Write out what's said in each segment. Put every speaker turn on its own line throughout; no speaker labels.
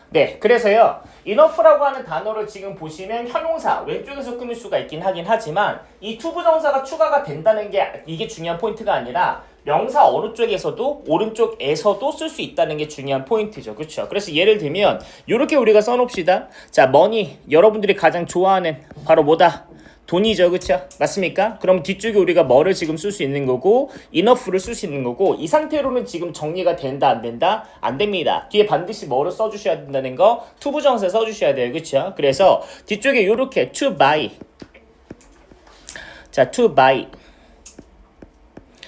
네, 그래서요. enough라고 하는 단어를 지금 보시면 형용사 왼쪽에서 꾸밀 수가 있긴 하긴 하지만 이 투부정사가 추가가 된다는 게 이게 중요한 포인트가 아니라 명사 어느 쪽에서도 오른쪽에서도 쓸 수 있다는 게 중요한 포인트죠. 그렇죠? 그래서 예를 들면 이렇게 우리가 써놓읍시다. 자, money 여러분들이 가장 좋아하는 바로 뭐다? 돈이죠. 그쵸? 맞습니까? 그럼 뒤쪽에 우리가 뭐를 지금 쓸 수 있는 거고 enough를 쓸 수 있는 거고 이 상태로는 지금 정리가 된다 안 된다? 안 됩니다. 뒤에 반드시 뭐를 써주셔야 된다는 거 투부정사 써주셔야 돼요. 그쵸? 그래서 뒤쪽에 이렇게 to buy 자 to buy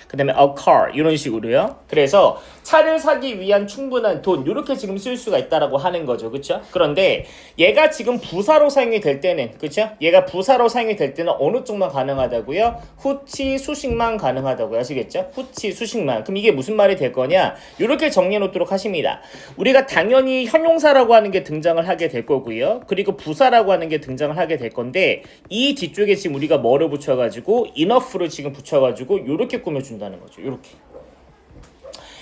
그 다음에 a car 이런 식으로요. 그래서 차를 사기 위한 충분한 돈 이렇게 지금 쓸 수가 있다라고 하는 거죠. 그렇죠? 그런데 얘가 지금 부사로 사용이 될 때는 그렇죠? 얘가 부사로 사용이 될 때는 어느 쪽만 가능하다고요? 후치 수식만 가능하다고요. 아시겠죠? 후치 수식만. 그럼 이게 무슨 말이 될 거냐? 이렇게 정리해 놓도록 하십니다. 우리가 당연히 형용사라고 하는 게 등장을 하게 될 거고요. 그리고 부사라고 하는 게 등장을 하게 될 건데 이 뒤쪽에 지금 우리가 뭐를 붙여가지고 enough를 지금 붙여가지고 이렇게 꾸며준다는 거죠. 이렇게.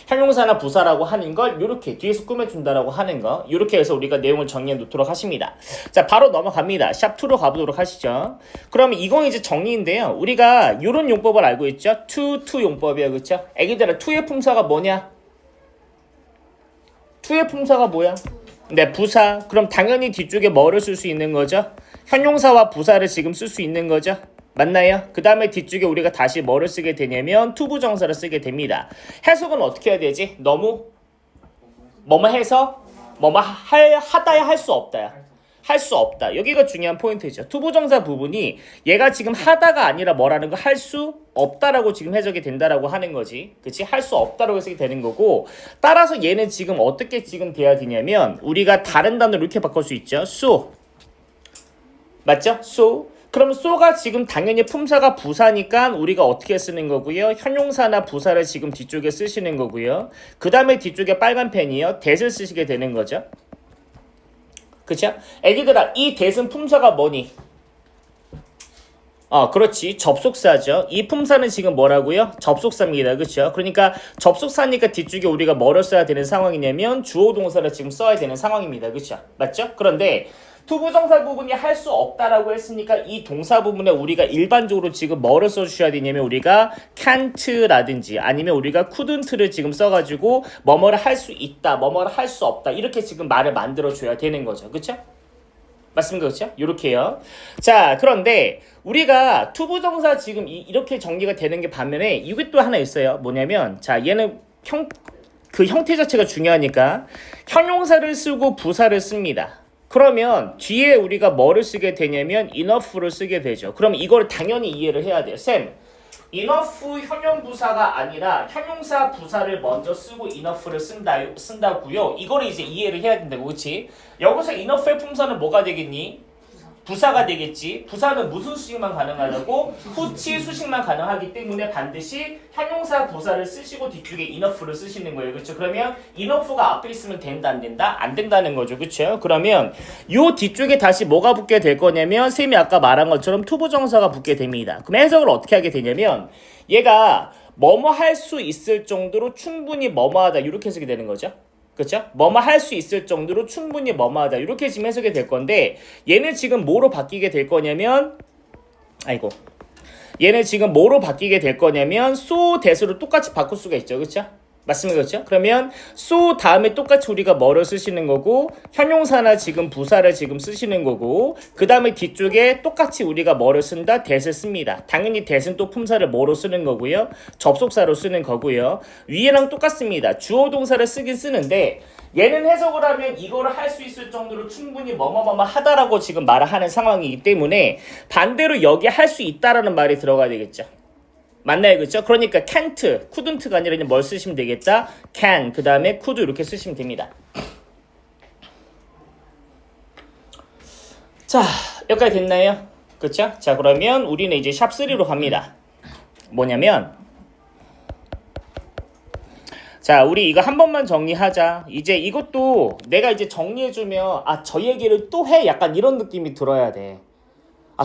형용사나 부사라고 하는 걸 이렇게 뒤에서 꾸며준다라고 하는 거 이렇게 해서 우리가 내용을 정리해 놓도록 하십니다. 자, 바로 넘어갑니다. 샵2로 가보도록 하시죠. 그러면 이건 이제 정리인데요. 우리가 이런 용법을 알고 있죠. to 용법이야. 그렇죠? 애기들아, to의 품사가 뭐냐? to의 품사가 뭐야? 네, 부사. 그럼 당연히 뒤쪽에 뭐를 쓸 수 있는 거죠? 형용사와 부사를 지금 쓸 수 있는 거죠? 맞나요? 그 다음에 뒤쪽에 우리가 다시 뭐를 쓰게 되냐면 투부정사를 쓰게 됩니다. 해석은 어떻게 해야 되지? 너무 뭐뭐 해서 뭐뭐 하다야 할 수 없다야. 할 수 없다. 여기가 중요한 포인트죠. 투부정사 부분이 얘가 지금 하다가 아니라 뭐라는 거 할 수 없다라고 지금 해석이 된다라고 하는 거지. 그치? 할 수 없다라고 해석이 되는 거고 따라서 얘는 지금 어떻게 지금 돼야 되냐면 우리가 다른 단어로 이렇게 바꿀 수 있죠. so. 맞죠? so. 그럼 so가 지금 당연히 품사가 부사니까 우리가 어떻게 쓰는 거고요? 형용사나 부사를 지금 뒤쪽에 쓰시는 거고요. 그 다음에 뒤쪽에 빨간 펜이요. that을 쓰시게 되는 거죠. 그쵸? 애기들아, 이 that은 품사가 뭐니? 그렇지. 접속사죠. 이 품사는 지금 뭐라고요? 접속사입니다. 그렇죠? 그러니까 접속사니까 뒤쪽에 우리가 뭐를 써야 되는 상황이냐면 주어 동사를 지금 써야 되는 상황입니다. 그렇죠? 맞죠? 그런데 투부정사 부분이 할 수 없다라고 했으니까 이 동사 부분에 우리가 일반적으로 지금 뭐를 써주셔야 되냐면 우리가 can't라든지 아니면 우리가 couldn't를 지금 써가지고 뭐뭐를 할 수 있다, 뭐뭐를 할 수 없다 이렇게 지금 말을 만들어줘야 되는 거죠. 그렇죠? 맞습니까? 그렇죠? 이렇게요. 자, 그런데 우리가 투부정사 지금 이렇게 정리가 되는 게 반면에 이게 또 하나 있어요. 뭐냐면 자, 얘는 그 형태 자체가 중요하니까 형용사를 쓰고 부사를 씁니다. 그러면 뒤에 우리가 뭐를 쓰게 되냐면 enough를 쓰게 되죠. 그럼 이걸 당연히 이해를 해야 돼요. 쌤, enough 형용부사가 아니라 형용사 부사를 먼저 쓰고 enough를 쓴다고요. 이거를 이제 이해를 해야 된다고. 그렇지? 여기서 enough의 품사는 뭐가 되겠니? 부사가 되겠지. 부사는 무슨 수식만 가능하다고? 후치 수식만 가능하기 때문에 반드시 형용사 부사를 쓰시고 뒤쪽에 enough를 쓰시는 거예요. 그렇죠? 그러면 enough가 앞에 있으면 된다 안 된다? 안 된다는 거죠. 그렇죠? 그러면 요 뒤쪽에 다시 뭐가 붙게 될 거냐면 쌤이 아까 말한 것처럼 투부정사가 붙게 됩니다. 그럼 해석을 어떻게 하게 되냐면 얘가 뭐뭐 할 수 있을 정도로 충분히 뭐뭐하다 이렇게 해석이 되는 거죠. 그렇죠? 뭐뭐 할 수 있을 정도로 충분히 뭐뭐하다 이렇게 지금 해석이 될 건데 얘는 지금 뭐로 바뀌게 될 거냐면 얘는 지금 뭐로 바뀌게 될 거냐면 so that으로 똑같이 바꿀 수가 있죠. 그렇죠? 맞습니까? 그렇죠? 그러면 so 다음에 똑같이 우리가 뭐를 쓰시는 거고 형용사나 지금 부사를 지금 쓰시는 거고 그 다음에 뒤쪽에 똑같이 우리가 뭐를 쓴다? that을 씁니다. 당연히 that은 또 품사를 뭐로 쓰는 거고요. 접속사로 쓰는 거고요. 위에랑 똑같습니다. 주어 동사를 쓰긴 쓰는데 얘는 해석을 하면 이거를 할 수 있을 정도로 충분히 뭐뭐뭐뭐 하다라고 지금 말을 하는 상황이기 때문에 반대로 여기 할 수 있다라는 말이 들어가야 되겠죠. 맞나요? 그렇죠? 그러니까 can't, couldn't가 아니라 그냥 뭘 쓰시면 되겠다? can, 그 다음에 could 이렇게 쓰시면 됩니다. 자, 여기까지 됐나요? 그렇죠? 자, 그러면 우리는 이제 샵3로 갑니다. 뭐냐면 자, 우리 이거 한 번만 정리하자. 이제 이것도 내가 이제 정리해주면 저 얘기를 또 해? 약간 이런 느낌이 들어야 돼.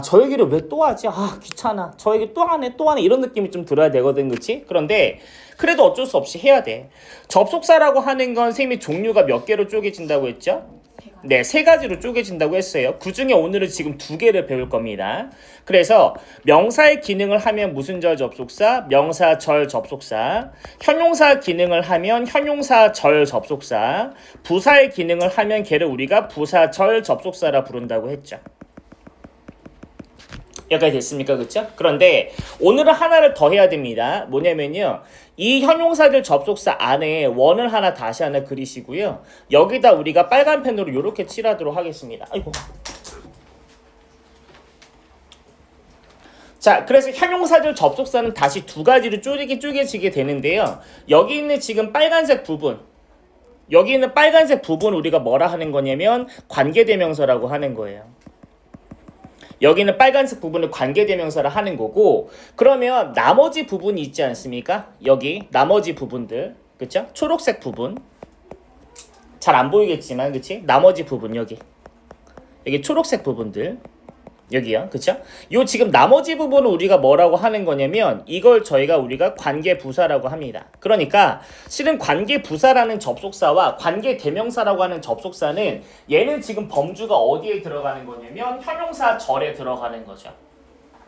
저 얘기를 왜 또 하지? 귀찮아. 저 얘기 또 하네, 또 하네. 이런 느낌이 좀 들어야 되거든, 그치? 그런데 그래도 어쩔 수 없이 해야 돼. 접속사라고 하는 건 쌤이 종류가 몇 개로 쪼개진다고 했죠? 네, 세 가지로 쪼개진다고 했어요. 그 중에 오늘은 지금 두 개를 배울 겁니다. 그래서 명사의 기능을 하면 무슨 절 접속사, 명사 절 접속사, 형용사 기능을 하면 형용사 절 접속사, 부사의 기능을 하면 걔를 우리가 부사 절 접속사라 부른다고 했죠. 여기까지 됐습니까? 그렇죠? 그런데 오늘은 하나를 더 해야 됩니다. 뭐냐면요. 이 형용사들 접속사 안에 원을 하나 다시 하나 그리시고요. 여기다 우리가 빨간 펜으로 이렇게 칠하도록 하겠습니다. 아이고. 자, 그래서 형용사들 접속사는 다시 두 가지로 쪼개지게 되는데요. 여기 있는 지금 빨간색 부분, 여기 있는 빨간색 부분 우리가 뭐라 하는 거냐면 관계대명사라고 하는 거예요. 여기는 빨간색 부분을 관계대명사를 하는 거고, 그러면 나머지 부분이 있지 않습니까? 여기 나머지 부분들, 그쵸? 초록색 부분 잘 안 보이겠지만, 그치? 나머지 부분 여기 초록색 부분들 여기요, 그쵸? 요 지금 나머지 부분을 우리가 뭐라고 하는 거냐면 이걸 우리가 관계부사라고 합니다. 그러니까 실은 관계부사라는 접속사와 관계대명사라고 하는 접속사는 얘는 지금 범주가 어디에 들어가는 거냐면 형용사 절에 들어가는 거죠.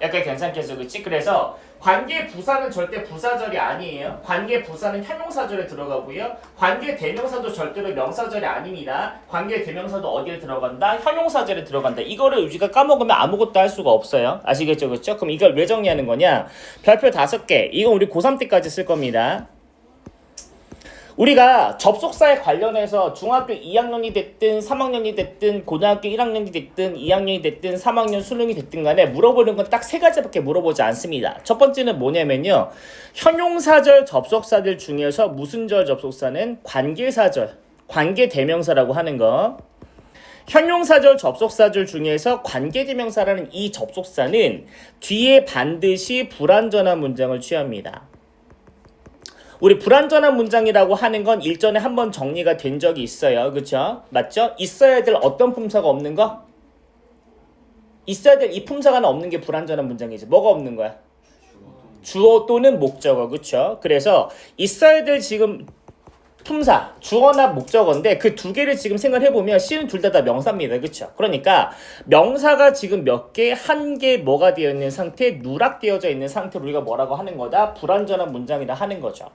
약간 괜찮겠죠, 그치? 그래서 관계부사는 절대 부사절이 아니에요. 관계부사는 형용사절에 들어가고요. 관계대명사도 절대로 명사절이 아닙니다. 관계대명사도 어디에 들어간다? 형용사절에 들어간다. 이거를 우리가 까먹으면 아무것도 할 수가 없어요. 아시겠죠, 그렇죠? 그럼 이걸 왜 정리하는 거냐? 별표 5개. 이건 우리 고3 때까지 쓸 겁니다. 우리가 접속사에 관련해서 중학교 2학년이 됐든 3학년이 됐든 고등학교 1학년이 됐든 2학년이 됐든 3학년 수능이 됐든 간에 물어보는 건 딱 세 가지밖에 물어보지 않습니다. 첫 번째는 뭐냐면요. 형용사절 접속사들 중에서 무슨 절 접속사는 관계사절, 관계대명사라고 하는 거. 형용사절 접속사절 중에서 관계대명사라는 이 접속사는 뒤에 반드시 불완전한 문장을 취합니다. 우리 불완전한 문장이라고 하는 건 일전에 한번 정리가 된 적이 있어요. 그쵸? 맞죠? 있어야 될 어떤 품사가 없는 거? 있어야 될 이 품사가 없는 게 불완전한 문장이지. 뭐가 없는 거야? 주어 또는 목적어. 그쵸? 그래서 있어야 될 지금 품사, 주어나 목적어인데 그 두 개를 지금 생각해보면 실은 둘 다 명사입니다. 그쵸? 그러니까 명사가 지금 몇 개, 한 개 뭐가 되어 있는 상태, 누락되어져 있는 상태로 우리가 뭐라고 하는 거다? 불완전한 문장이라 하는 거죠.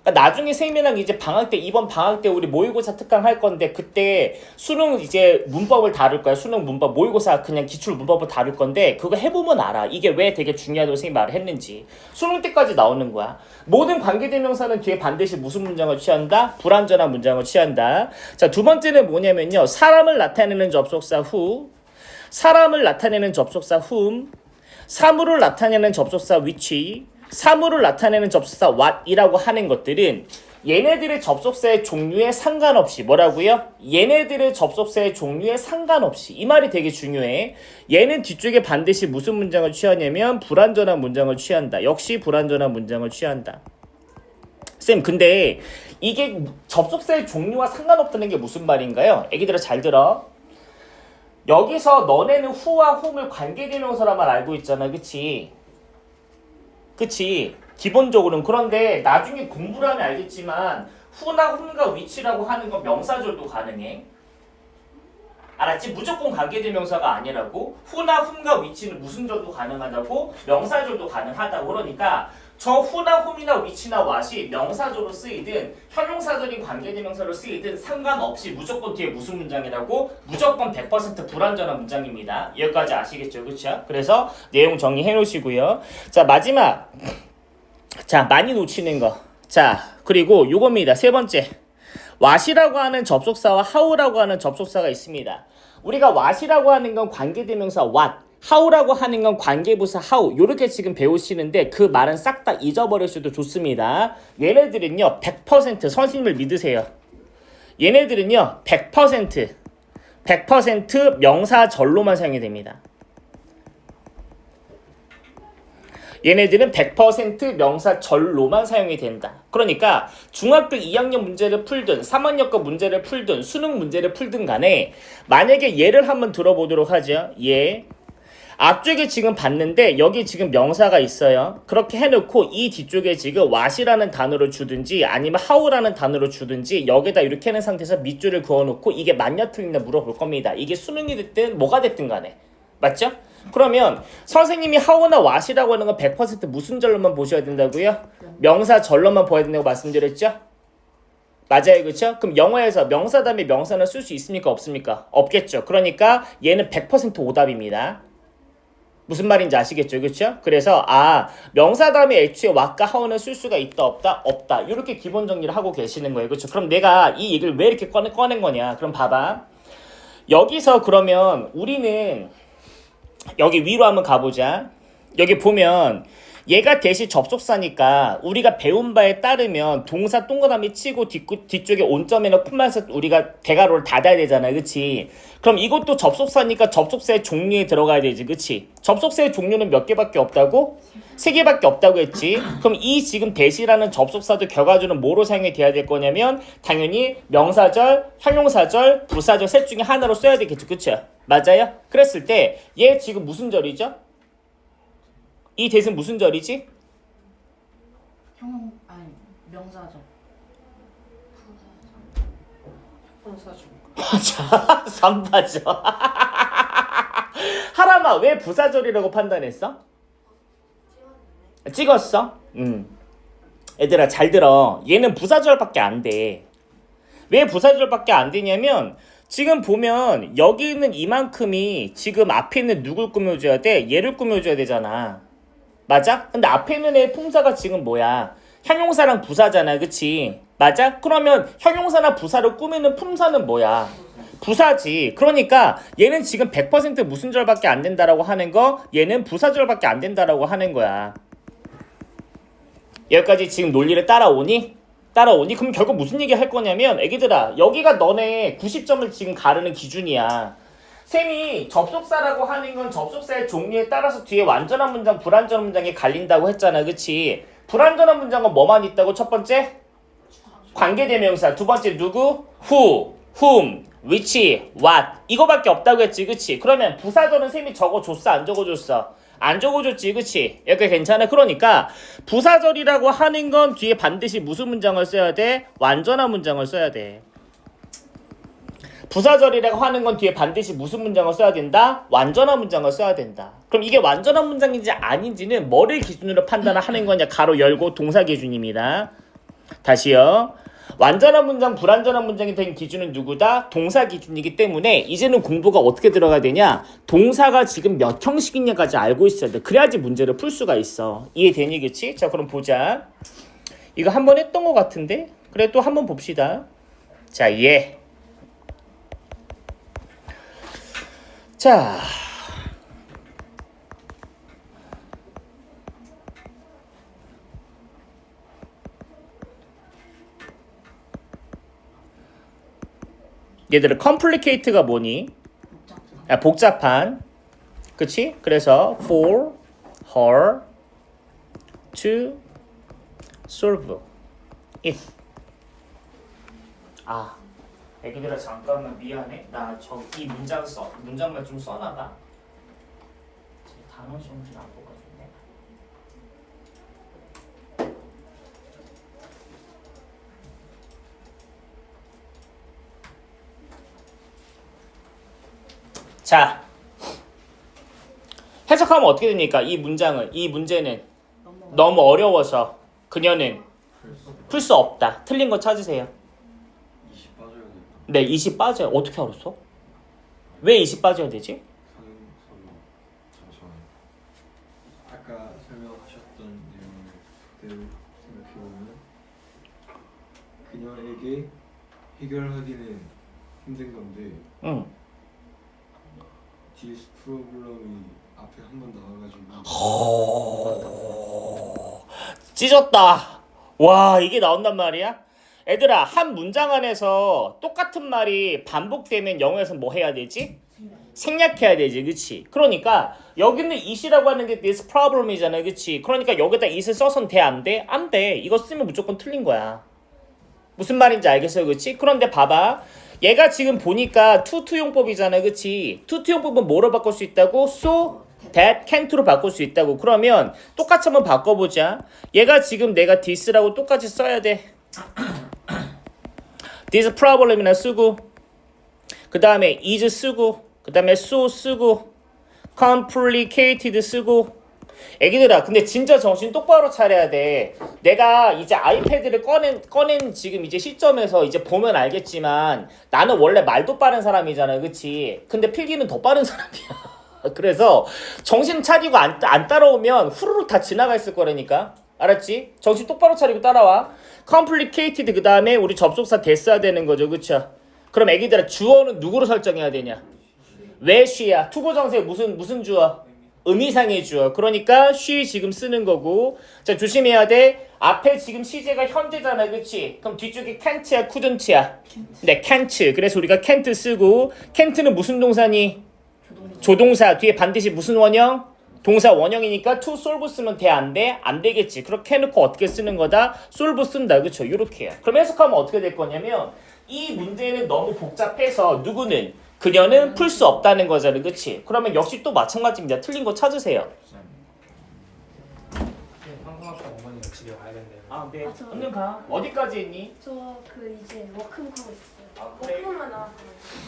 그러니까 나중에 세미랑 이제 방학 때, 이번 방학 때 우리 모의고사 특강 할 건데 그때 수능 이제 문법을 다룰 거야. 수능 문법, 모의고사 그냥 기출 문법을 다룰 건데 그거 해보면 알아. 이게 왜 되게 중요하다고 선생님이 말을 했는지. 수능 때까지 나오는 거야. 모든 관계대명사는 뒤에 반드시 무슨 문장을 취한다? 불완전한 문장을 취한다. 자, 두 번째는 뭐냐면요. 사람을 나타내는 접속사 who, 사람을 나타내는 접속사 whom, 사물을 나타내는 접속사 which, 사물을 나타내는 접속사 what이라고 하는 것들은 얘네들의 접속사의 종류에 상관없이 뭐라고요? 얘네들의 접속사의 종류에 상관없이 이 말이 되게 중요해. 얘는 뒤쪽에 반드시 무슨 문장을 취하냐면 불완전한 문장을 취한다. 역시 불완전한 문장을 취한다. 쌤, 근데 이게 접속사의 종류와 상관없다는 게 무슨 말인가요? 애기들아 잘 들어. 여기서 너네는 who와 whom을 관계대명사라만 알고 있잖아. 그치? 그치? 기본적으로는. 그런데 나중에 공부를 하면 알겠지만 who나 whom과 which라고 하는 건 명사절도 가능해. 알았지? 무조건 관계대명사가 아니라고. who나 whom과 which는 무슨 절도 가능하다고? 명사절도 가능하다고. 그러니까 저 who나 whom이나 which나 what이 명사절로 쓰이든 형용사절인 관계대명사로 쓰이든 상관없이 무조건 뒤에 무슨 문장이라고? 무조건 100% 불완전한 문장입니다. 여기까지 아시겠죠? 그렇죠? 그래서 내용 정리해 놓으시고요. 자, 마지막. 자, 많이 놓치는 거. 자, 그리고 요겁니다. 세 번째. what이라고 하는 접속사와 how라고 하는 접속사가 있습니다. 우리가 what이라고 하는 건 관계대명사 what, how라고 하는 건 관계부사 how, 요렇게 지금 배우시는데 그 말은 싹 다 잊어버리셔도 좋습니다. 얘네들은요 100% 선생님을 믿으세요. 얘네들은요 100% 명사절로만 사용이 됩니다. 얘네들은 100% 명사절로만 사용이 된다. 그러니까 중학교 2학년 문제를 풀든 3학년 거 문제를 풀든 수능 문제를 풀든 간에 만약에 얘를 한번 들어보도록 하죠. 얘 앞쪽에 지금 봤는데 여기 지금 명사가 있어요. 그렇게 해놓고 이 뒤쪽에 지금 what이라는 단어를 주든지 아니면 how라는 단어를 주든지 여기다 이렇게 하는 상태에서 밑줄을 그어놓고 이게 맞냐 틀리냐 물어볼 겁니다. 이게 수능이 됐든 뭐가 됐든 간에. 맞죠? 그러면 선생님이 how나 what이라고 하는 건 100% 무슨 절로만 보셔야 된다고요? 명사 절로만 봐야 된다고 말씀드렸죠? 맞아요, 그렇죠? 그럼 영어에서 명사 다음에 명사는 쓸 수 있습니까? 없습니까? 없겠죠. 그러니까 얘는 100% 오답입니다. 무슨 말인지 아시겠죠? 그렇죠? 그래서 명사 다음에 애초에 what과 how는 쓸 수가 있다 없다? 없다. 이렇게 기본 정리를 하고 계시는 거예요. 그렇죠? 그럼 내가 이 얘기를 왜 이렇게 꺼낸 거냐? 그럼 봐봐. 여기서 그러면 우리는 여기 위로 한번 가보자. 여기 보면 얘가 대시 접속사니까 우리가 배운 바에 따르면 동사 동그라미 치고 뒤쪽에 온점에는 콤마에서 우리가 대괄호를 닫아야 되잖아. 그치? 그럼 이것도 접속사니까 접속사의 종류에 들어가야 되지. 그치? 접속사의 종류는 몇 개밖에 없다고? 3개밖에 없다고 했지. 그럼 이 지금 대시라는 접속사도 결과주는 뭐로 사용이 돼야 될 거냐면 당연히 명사절, 형용사절, 부사절 셋 중에 하나로 써야 되겠죠. 그쵸? 맞아요? 그랬을 때 얘 지금 무슨 절이죠? 이 대신 무슨 절이지?
명사절.
형사절.
맞아. 3파절. 하람아 왜 부사절이라고 판단했어? 찍었어? 얘들아 잘 들어. 얘는 부사절밖에 안 돼. 왜 부사절밖에 안 되냐면 지금 보면 여기 있는 이만큼이 지금 앞에 있는 누굴 꾸며줘야 돼? 얘를 꾸며줘야 되잖아. 맞아? 근데 앞에 있는 애의 품사가 지금 뭐야? 형용사랑 부사잖아. 그치? 맞아? 그러면 형용사나 부사를 꾸미는 품사는 뭐야? 부사지. 그러니까 얘는 지금 100% 무슨 절밖에 안 된다라고 하는 거, 얘는 부사절밖에 안 된다라고 하는 거야. 여기까지 지금 논리를 따라오니? 그럼 결국 무슨 얘기 할 거냐면 애기들아 여기가 너네 90점을 지금 가르는 기준이야. 쌤이 접속사라고 하는 건 접속사의 종류에 따라서 뒤에 완전한 문장, 불완전한 문장이 갈린다고 했잖아. 그치? 불완전한 문장은 뭐만 있다고? 첫 번째? 관계대명사. 두 번째 누구? who, whom, which, what. 이거밖에 없다고 했지. 그치? 그러면 부사절은 쌤이 적어줬어? 안 적어줬어? 안 적어줬지. 그치? 여기 괜찮아? 그러니까 부사절이라고 하는 건 뒤에 반드시 무슨 문장을 써야 돼? 완전한 문장을 써야 돼. 부사절이라고 하는 건 뒤에 반드시 무슨 문장을 써야 된다? 완전한 문장을 써야 된다. 그럼 이게 완전한 문장인지 아닌지는 뭐를 기준으로 판단하는 거냐? 가로 열고 동사 기준입니다. 다시요. 완전한 문장, 불완전한 문장이 된 기준은 누구다? 동사 기준이기 때문에 이제는 공부가 어떻게 들어가야 되냐? 동사가 지금 몇 형식이냐까지 알고 있어야 돼. 그래야지 문제를 풀 수가 있어. 이해되니? 그치? 자 그럼 보자. 이거 한 번 했던 것 같은데? 그래 또 한 번 봅시다. 자 예. 자, 얘들은 complicate가 뭐니? 복잡한. 그치? 그래서 for her to solve it. 애기들아 잠깐만 미안해. 나 이 문장만 좀 써놔봐. 단어 시험 좀 안 뽑아줬네. 자, 해석하면 어떻게 됩니까? 이 문제는 너무 어려워서 그녀는 풀 수 없다. 틀린 거 찾으세요.
20 빠져야 돼.
네, 20 빠져요. 어떻게 알았어? 왜 20 빠져야 되지?
잠시만요. 아까 설명하셨던 내용을 그대로 생각해보면 그녀에게 해결하기는 힘든 건데
응.
this 프로그램이 앞에 한 번 나와가지고
찢었다. 와, 이게 나온단 말이야? 애들아, 한 문장 안에서 똑같은 말이 반복되면 영어에서 뭐 해야 되지? 생략해야 되지. 그치? 그러니까 여기는 it이라고 하는 게 this problem이잖아. 그치? 그러니까 여기다 it을 써선 돼? 안 돼? 안 돼. 이거 쓰면 무조건 틀린 거야. 무슨 말인지 알겠어요? 그치? 그런데 봐봐. 얘가 지금 보니까 투투용법이잖아. 그치? 투투용법은 뭐로 바꿀 수 있다고? so, that can't로 바꿀 수 있다고. 그러면 똑같이 한번 바꿔보자. 얘가 지금 내가 this라고 똑같이 써야 돼. this problem이나 쓰고, 그 다음에 is 쓰고, 그 다음에 so 쓰고, complicated 쓰고. 애기들아, 근데 진짜 정신 똑바로 차려야 돼. 내가 이제 아이패드를 꺼낸 지금 이제 시점에서 이제 보면 알겠지만 나는 원래 말도 빠른 사람이잖아, 그치? 근데 필기는 더 빠른 사람이야. 그래서 정신 차리고 안 따라오면 후루룩 다 지나가 있을 거라니까. 알았지? 정신 똑바로 차리고 따라와. complicated 그 다음에 우리 접속사 됐어야 되는 거죠, 그쵸? 그럼 애기들아, 주어는 누구로 설정해야 되냐? 왜 she야? 투부정세 무슨 주어? 의미상의 주어. 그러니까 she 지금 쓰는 거고. 자, 조심해야 돼. 앞에 지금 시제가 현재잖아, 그치? 그럼 뒤쪽에 can't야, couldn't야? 네, can't. 그래서 우리가 can't 쓰고, can't는 무슨 동사니? 조동사. 뒤에 반드시 무슨 원형? 동사 원형이니까 to solve 쓰면 돼, 안 돼? 안 되겠지. 그렇게 해놓고 어떻게 쓰는 거다? solve 쓴다, 그쵸? 요렇게요. 그럼 해석하면 어떻게 될 거냐면 이 문제는 너무 복잡해서 누구는? 그녀는 풀 수 없다는 거잖아, 그치? 그러면 역시 또 마찬가지입니다. 틀린 거 찾으세요.
방송학교 어머니가 집에 가야 된대요.
아, 네.
저-
얼른 가. 어디까지 했니?
저 그 이제 워크북 하고 있어요.
아, 그래.
워크북만 나왔어요.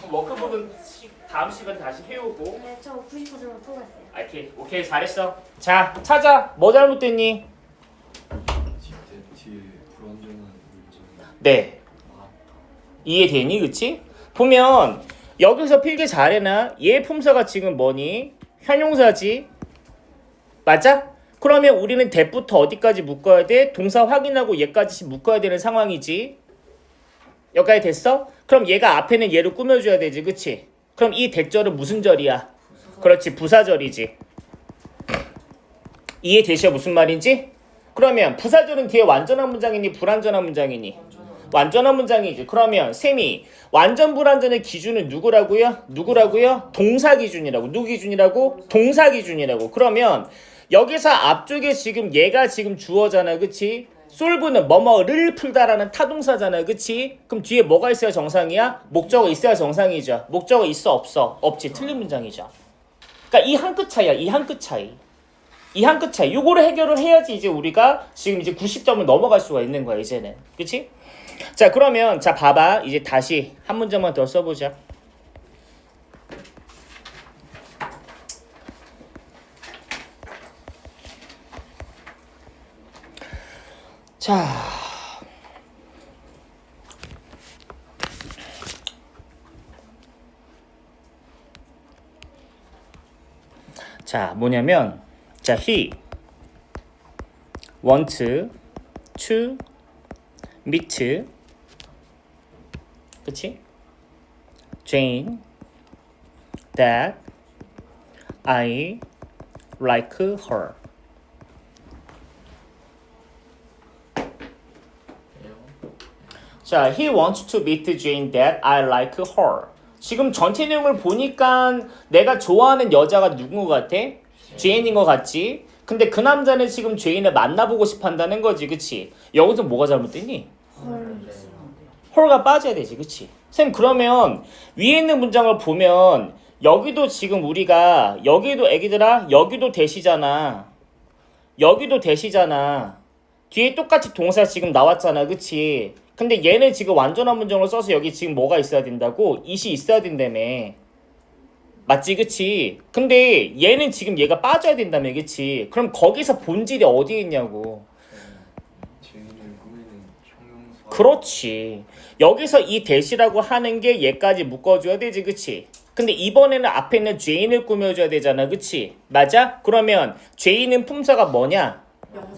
그럼 워크북은 다음 시간 다시 해오고.
네, 저 90%만 통과했어요.
오케이, 잘했어. 자, 찾아. 뭐 잘못됐니?
뒤에 불완전한 문장.
네. 이해되니, 그치? 보면 여기서 필기 잘해놔. 얘 품사가 지금 뭐니? 현용사지. 맞아? 그러면 우리는 that부터 어디까지 묶어야 돼? 동사 확인하고 얘까지 묶어야 되는 상황이지. 여기까지 됐어? 그럼 얘가 앞에는 얘를 꾸며줘야 되지, 그치? 그럼 이 that절은 무슨 절이야? 그렇지, 부사절이지. 이해되셔 무슨 말인지? 그러면 부사절은 뒤에 완전한 문장이니 불완전한 문장이니? 완전한 문장이지. 그러면 쌤이 완전 불완전의 기준은 누구라고요? 동사 기준이라고. 누구 기준이라고? 동사 기준이라고. 그러면 여기서 앞쪽에 지금 얘가 지금 주어잖아, 그치? 솔브는 뭐뭐를 풀다라는 타동사잖아, 그치? 그럼 뒤에 뭐가 있어야 정상이야? 목적어 있어야 정상이죠. 목적어 있어, 없어? 없지. 틀린 문장이죠. 그러니까 이 한 끗 차이야. 이 한 끗 차이. 이 한 끗 차이. 요거를 해결을 해야지 이제 우리가 지금 이제 90점을 넘어갈 수가 있는 거야, 이제는. 그치? 자, 그러면 자 봐봐. 이제 다시 한 문장만 더 써보자. 자, 뭐냐면 자, he want to meet, 그치? Jane that I like her. 자, he wants to meet Jane that I like her. 지금 전체 내용을 보니까 내가 좋아하는 여자가 누군 것 같아? 제인인 것 같지? 근데 그 남자는 지금 제인을 만나보고 싶어 한다는 거지, 그치? 여기서 뭐가 잘못됐니? 헐가 빠져야 되지, 그치? 쌤, 그러면 위에 있는 문장을 보면 여기도 지금 우리가 여기도 애기들아 여기도 대시잖아. 여기도 대시잖아. 뒤에 똑같이 동사 지금 나왔잖아, 그치? 근데 얘는 지금 완전한 문장을 써서 여기 지금 뭐가 있어야 된다고? it이 있어야 된다며. 맞지, 그치? 근데 얘는 지금 얘가 빠져야 된다며, 그치? 그럼 거기서 본질이 어디에 있냐고.
제인을 꾸미는 형용사.
그렇지. 여기서 이 대시라고 하는 게 얘까지 묶어줘야 되지, 그치? 근데 이번에는 앞에 있는 죄인을 꾸며줘야 되잖아, 그치? 맞아? 그러면 죄인은 품사가 뭐냐?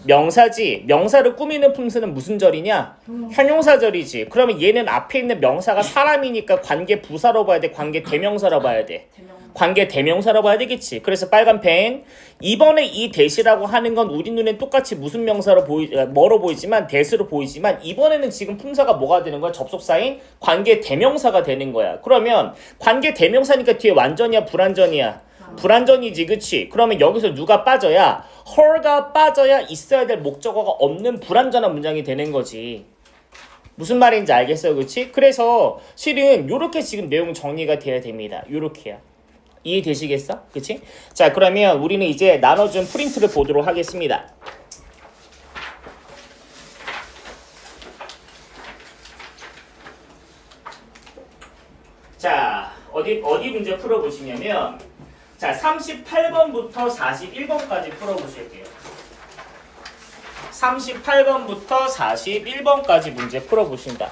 명사지. 명사를 꾸미는 품사는 무슨 절이냐? 현용사절이지. 그러면 얘는 앞에 있는 명사가 사람이니까 관계 부사로 봐야 돼? 관계 대명사로 봐야 돼? 관계 대명사로 봐야 되겠지. 그래서 빨간 펜. 이번에 이 대시라고 하는 건 우리 눈엔 똑같이 무슨 명사로 뭐로 보이지만 대시로 보이지만 이번에는 지금 품사가 뭐가 되는 거야? 접속사인 관계 대명사가 되는 거야. 그러면 관계 대명사니까 뒤에 완전이야, 불완전이야? 불완전이지, 그치? 그러면 여기서 누가 빠져야? her가 빠져야 있어야 될 목적어가 없는 불완전한 문장이 되는 거지. 무슨 말인지 알겠어요, 그치? 그래서 실은 요렇게 지금 내용 정리가 돼야 됩니다. 요렇게요. 이해되시겠어? 그치? 자, 그러면 우리는 이제 나눠준 프린트를 보도록 하겠습니다. 자, 어디 문제 풀어보시냐면, 자, 38번부터 41번까지 풀어보실게요. 38번부터 41번까지 문제 풀어보신다.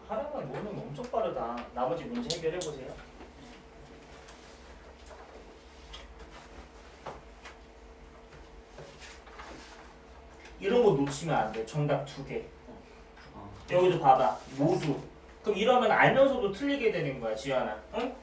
하나만 모르면 엄청 빠르다. 나머지 문제 해결해 보세요. 이런 거 놓치면 안 돼. 정답 2개. 여기도 봐봐. 모두. 그럼 이러면 알면서도 틀리게 되는 거야, 지현아. 응?